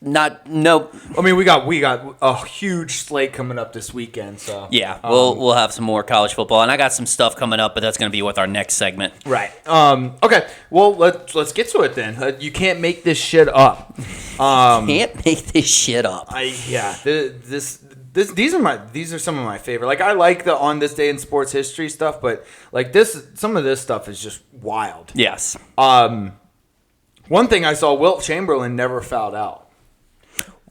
No. I mean, we got a huge slate coming up this weekend, so yeah, we'll have some more college football, and I got some stuff coming up, but that's going to be with our next segment. Right. Okay. Well, let's get to it then. You can't make this shit up. Can't make this shit up. These are some of my favorite. Like I like the on this day in sports history stuff, but like some of this stuff is just wild. Yes. One thing I saw, Wilt Chamberlain never fouled out.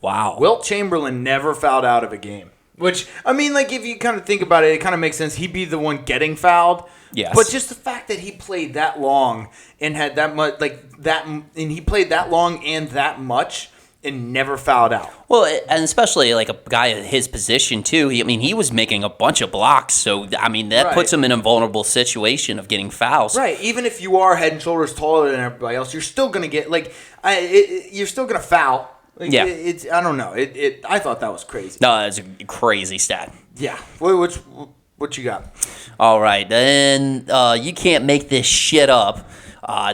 Wow. Wilt Chamberlain never fouled out of a game. Which, I mean, like, if you kind of think about it, it kind of makes sense. He'd be the one getting fouled. Yes. But just the fact that he played that long and had that much, and he played that long and that much and never fouled out. Well, and especially like a guy in his position too. He was making a bunch of blocks, so that puts him in a vulnerable situation of getting fouls. Right. Even if you are head and shoulders taller than everybody else, you're still gonna get you're still gonna foul. Yeah. I don't know. I thought that was crazy. No, that's a crazy stat. Yeah. What you got? All right, then you can't make this shit up.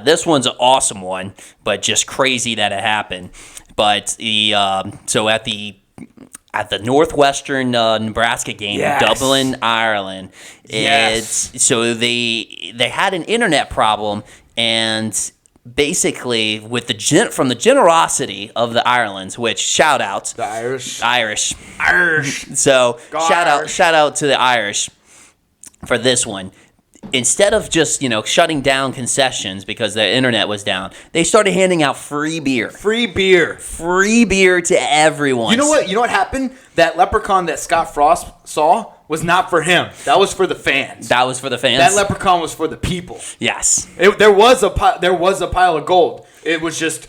This one's an awesome one, but just crazy that it happened. But so at the Northwestern Nebraska game, yes. Dublin, Ireland, so they had an internet problem, and basically with from the generosity of the Irelands, which shout out the Irish. So Go shout out to the Irish for this one. Instead of just, shutting down concessions because the internet was down, they started handing out free beer. Free beer to everyone. You know what happened? That leprechaun that Scott Frost saw was not for him. That was for the fans. That was for the fans? That leprechaun was for the people. Yes. There was a pile of gold. It was just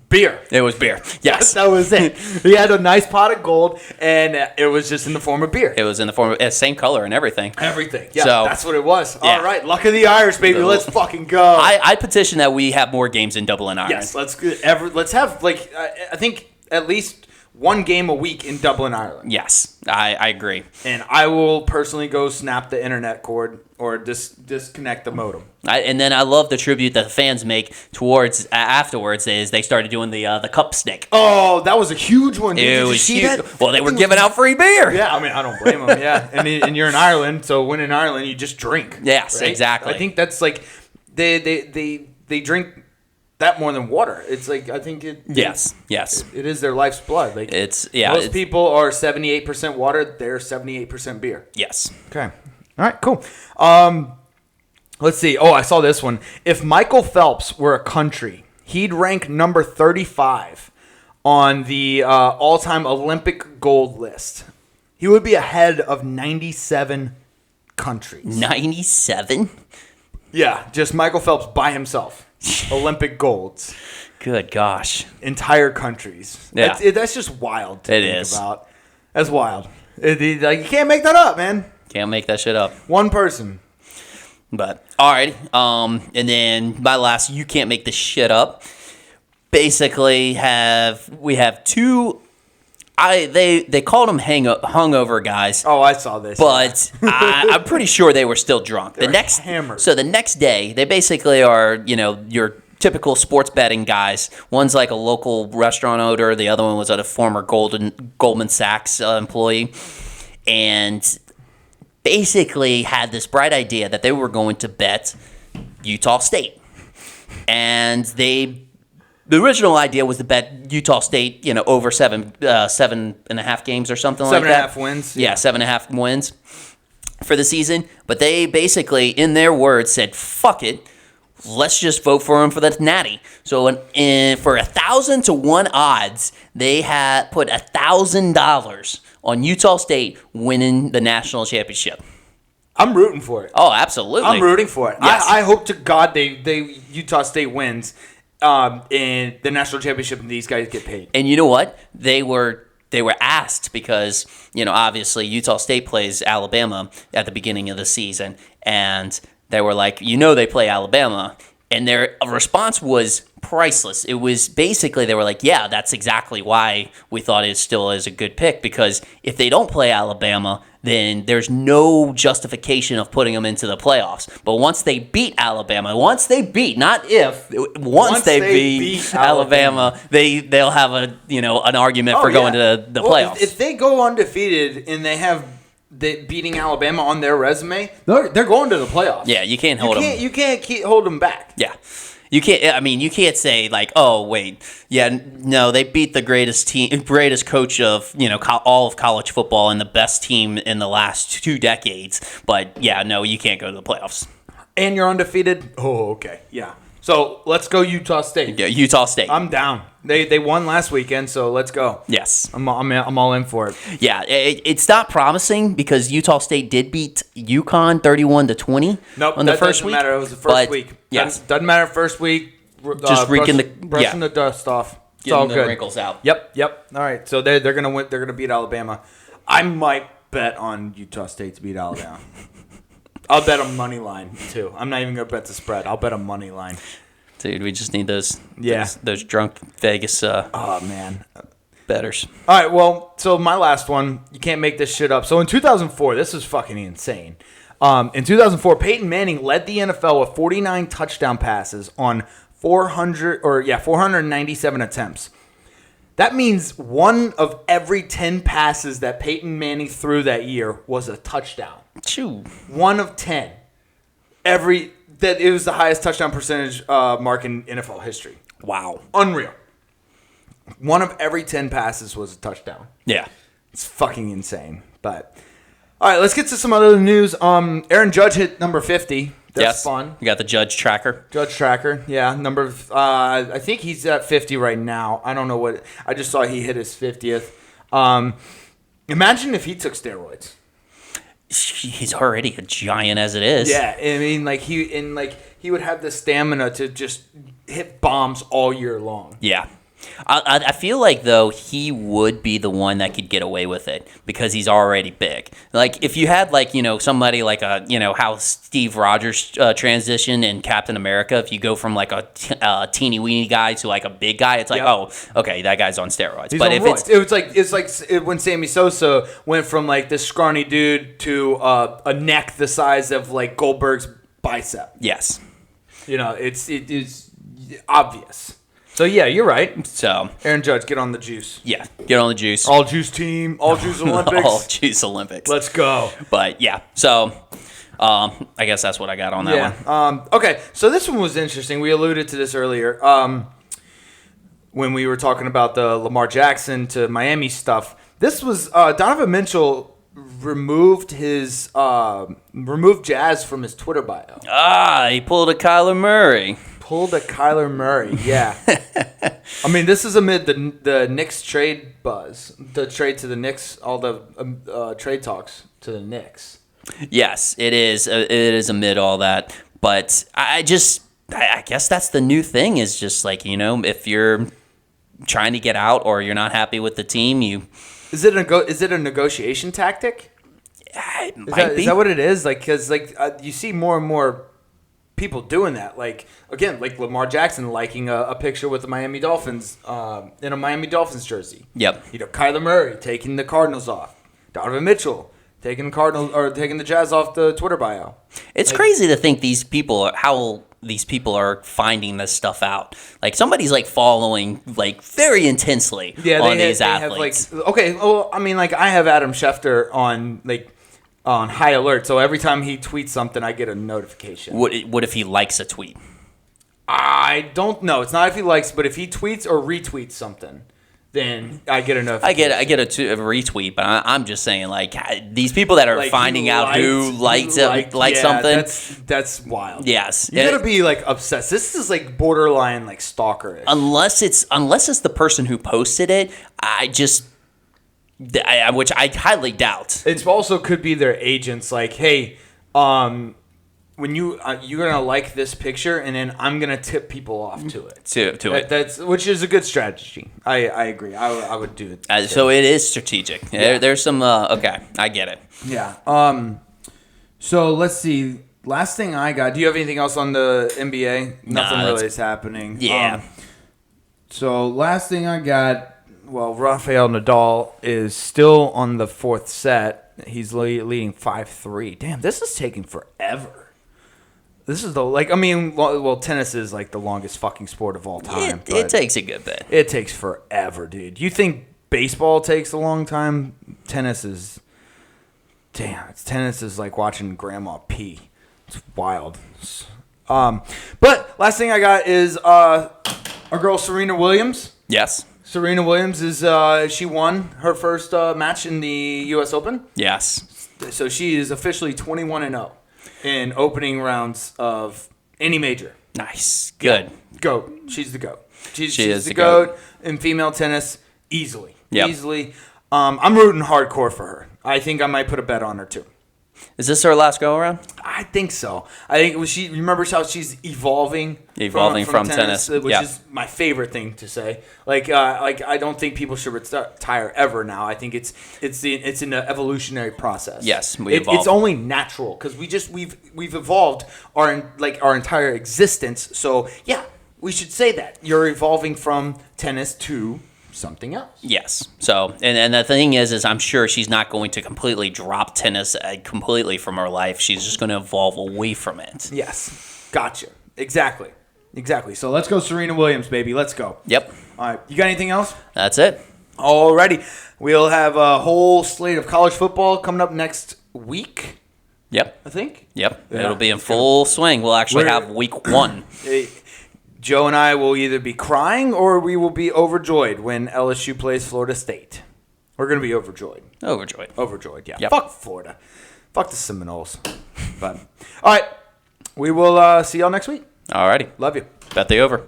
beer. It was beer. Yes. That was it. He had a nice pot of gold, and it was just in the form of beer. It was in the form of same color and everything. Everything. Yeah, So, that's what it was. yeah. All right. Luck of the Irish, baby. Let's fucking go. I petition that we have more games in Dublin, Ireland. Yes, let's have, like, I think at least one game a week in Dublin, Ireland. Yes, I agree. And I will personally go snap the internet cord or disconnect the modem. And then I love the tribute that the fans make towards afterwards is they started doing the cup stick. Oh, that was a huge one. Did It you was see huge. that? Well, they were giving out free beer. Yeah, I mean, I don't blame them. Yeah, and you're in Ireland, so when in Ireland, you just drink. Yes, right? exactly. I think that's like they drink that more than water. It's like I think it. Yes. It is their life's blood. Like most people are 78% water. They're 78% beer. Yes. Okay. All right. Cool. Let's see. Oh, I saw this one. If Michael Phelps were a country, he'd rank number 35 on the all-time Olympic gold list. He would be ahead of 97 countries. 97? Yeah, just Michael Phelps by himself. Olympic golds. Good gosh. Entire countries. Yeah. That's just wild to It think is. about. That's wild. Like, you can't make that up, man. Can't make that shit up. One person. But all right, and then my last, you can't make this shit up. Basically, we have two. They called them hungover guys. Oh, I saw this. But I'm pretty sure they were still drunk. Hammered. So the next day, they basically are your typical sports betting guys. One's like a local restaurant owner. The other one was a former Goldman Sachs employee, and basically had this bright idea that they were going to bet Utah State. And the original idea was to bet Utah State, over 7.5 games or something like that. 7.5 wins. Yeah, 7.5 wins for the season. But they basically, in their words, said, fuck it. Let's just vote for him for the natty. So for 1,000 to 1 odds, they had put $1,000 on Utah State winning the national championship. I'm rooting for it. Oh, absolutely. I'm rooting for it. Yes. I hope to God they Utah State wins in the national championship and these guys get paid. And you know what? They were asked because, obviously Utah State plays Alabama at the beginning of the season, and they were like, they play Alabama. And their response was priceless. It was basically, they were like, yeah, that's exactly why we thought it still is a good pick, because if they don't play Alabama, then there's no justification of putting them into the playoffs. But once they beat Alabama, once they beat Alabama, they'll have an argument for going to the playoffs. If they go undefeated and they have beating Alabama on their resume, they're going to the playoffs. Yeah, you can't hold them. You can't hold them back. Yeah. You can't. I mean, you can't say like, "Oh, wait, yeah, no, they beat the greatest coach of all of college football and the best team in the last 2 decades." But yeah, no, you can't go to the playoffs. And you're undefeated. Oh, okay, yeah. So let's go Utah State. Yeah, Utah State. I'm down. They won last weekend, so let's go. Yes, I'm all in for it. Yeah, it's not promising because Utah State did beat UConn 31-20. Nope, on the that first doesn't week. matter. It was the first week. Yes, doesn't matter. First week. Just brushing the dust off. It's getting all the good. wrinkles out. Yep. All right, so they're gonna win. They're gonna beat Alabama. I might bet on Utah State to beat Alabama. I'll bet a money line too. I'm not even gonna bet the spread. I'll bet a money line. Dude, we just need those drunk Vegas Oh man. betters. All right, well, so my last one, you can't make this shit up. So in 2004, this is fucking insane. In 2004, Peyton Manning led the NFL with 49 touchdown passes on 497 attempts. That means 1 of every 10 passes that Peyton Manning threw that year was a touchdown. Choo. 1 of 10. It was the highest touchdown percentage mark in NFL history. Wow. Unreal. 1 of every 10 passes was a touchdown. Yeah. It's fucking insane. But all right, let's get to some other news. Aaron Judge hit number 50. That's fun. You got the Judge tracker. Judge tracker, yeah. I think he's at 50 right now. I don't know what. I just saw he hit his 50th. And Imagine if he took steroids. He's already a giant as it is. Yeah, I mean, he would have the stamina to just hit bombs all year long. Yeah. I feel like, though, he would be the one that could get away with it because he's already big. Like, if you had, like, somebody like how Steve Rogers transitioned in Captain America, if you go from, like, a teeny-weeny guy to, like, a big guy, it's like, oh, okay, that guy's on steroids. He's but on if roids. It's like when Sammy Sosa went from, like, this scrawny dude to a neck the size of, like, Goldberg's bicep. Yes. It is obvious. So, yeah, you're right. So, Aaron Judge, get on the juice. Yeah, get on the juice. All juice team, all juice Olympics. All juice Olympics. Let's go. But, yeah, so I guess that's what I got on that one. Okay, so this one was interesting. We alluded to this earlier when we were talking about the Lamar Jackson to Miami stuff. This was Donovan Mitchell removed Jazz from his Twitter bio. He pulled a Kyler Murray. Yeah. I mean, this is amid the Knicks trade buzz, the trade to the Knicks, all the trade talks to the Knicks. Yes, it is. It is amid all that, but I guess that's the new thing. Is just like if you're trying to get out or you're not happy with the team, is it a negotiation tactic? Is that what it is? Like, because you see more and more people doing that. Like Lamar Jackson liking a picture with the Miami Dolphins in a Miami Dolphins jersey. Yep. Kyler Murray taking the Cardinals off. Donovan Mitchell taking the Jazz off the Twitter bio. It's crazy to think how these people are finding this stuff out. Like somebody's following very intensely on these athletes. I have Adam Schefter on high alert, so every time he tweets something, I get a notification. What if he likes a tweet? I don't know. It's not if he likes, but if he tweets or retweets something, then I get a notification. I get a retweet, but I'm just saying, these people that are finding out who liked something. That's wild. Yes, you gotta be obsessed. This is borderline stalker-ish. Unless it's the person who posted it, which I highly doubt. It also could be their agents. Hey, when you're gonna like this picture, and then I'm gonna tip people off to it. That's which is a good strategy. I agree. I would do it. So it is strategic. Yeah. There's some. Okay, I get it. Yeah. So let's see. Last thing I got. Do you have anything else on the NBA? Nothing really is happening. Yeah. So last thing I got. Well, Rafael Nadal is still on the fourth set. He's leading 5-3. Damn, this is taking forever. This is tennis is the longest fucking sport of all time. It takes a good bit. It takes forever, dude. You think baseball takes a long time? Tennis is like watching grandma pee. It's wild. But last thing I got is our girl Serena Williams. Yes. Serena Williams she won her first match in the U.S. Open. Yes. So she is officially 21-0 in opening rounds of any major. Nice. Good. Yeah. GOAT. She's the GOAT. She's the GOAT GOAT in female tennis easily. Yep. Easily. I'm rooting hardcore for her. I think I might put a bet on her too. Is this her last go around? I think so. I think remember how she's evolving from tennis, which is my favorite thing to say. I don't think people should retire ever now. I think it's an evolutionary process. Yes, it's only natural because we've evolved our entire existence. So yeah, we should say that you're evolving from tennis to something else. Yes. So, and the thing is I'm sure she's not going to completely drop tennis completely from her life. She's just going to evolve away from it. Yes. Gotcha. Exactly. So let's go Serena Williams, baby. Let's go. Yep. All right. You got anything else? That's it. Alrighty. We'll have a whole slate of college football coming up next week. Yep. I think. Yep. Yeah, it'll be in full swing. We'll actually have week 1. Joe and I will either be crying or we will be overjoyed when LSU plays Florida State. We're going to be overjoyed. Overjoyed, yeah. Yep. Fuck Florida. Fuck the Seminoles. But all right. We will see y'all next week. Alrighty. Love you. Bet the over.